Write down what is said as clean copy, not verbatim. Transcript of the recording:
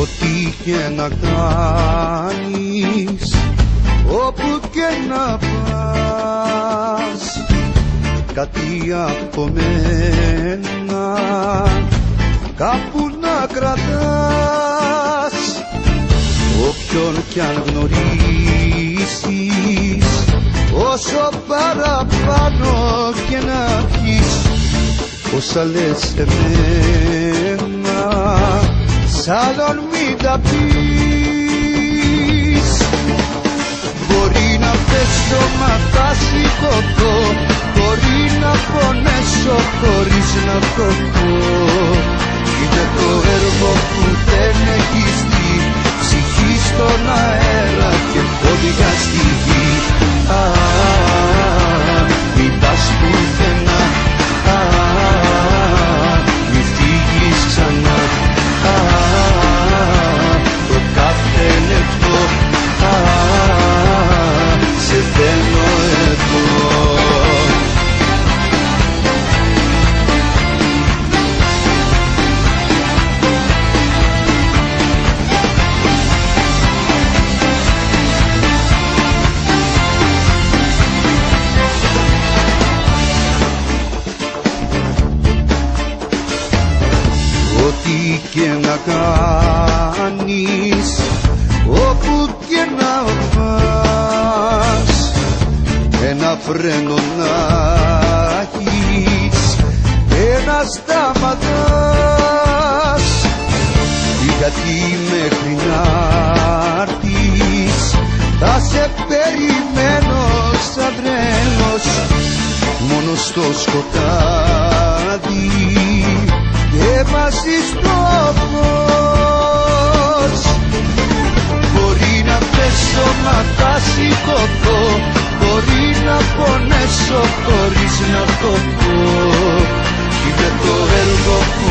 Ό,τι και να κάνεις, όπου και να πας, κάτι από μένα κάπου να κρατάς. Όποιον κι αν γνωρίσεις, όσο παραπάνω και να πεις, όσα λες εμένα, σ' άλλον μην τα πεις. Μπορεί να πέσω μα θα σηκωθώ, μπορεί να πονέσω χωρίς να το πω. Είναι το έργο που δεν έχεις δει, ψυχή στον αέρα και πόδια στη γη. Μην πας πουθενά, μη φύγεις ξανά. Το κάθε λεπτό σε θέλω εδώ. Ό,τι και να κάνεις, όπου και να πας, ένα φρένο να έχεις και να σταματάς. Γιατί μέχρι να'ρθεις θα σε περιμένω σαν τρέλος, μόνο στο σκοτάδι και μαζί στο φως. Μπορεί να πέσω μα θα σηκωθώ, μπορεί να πονέσω χωρίς να το πω. Είναι το έργο που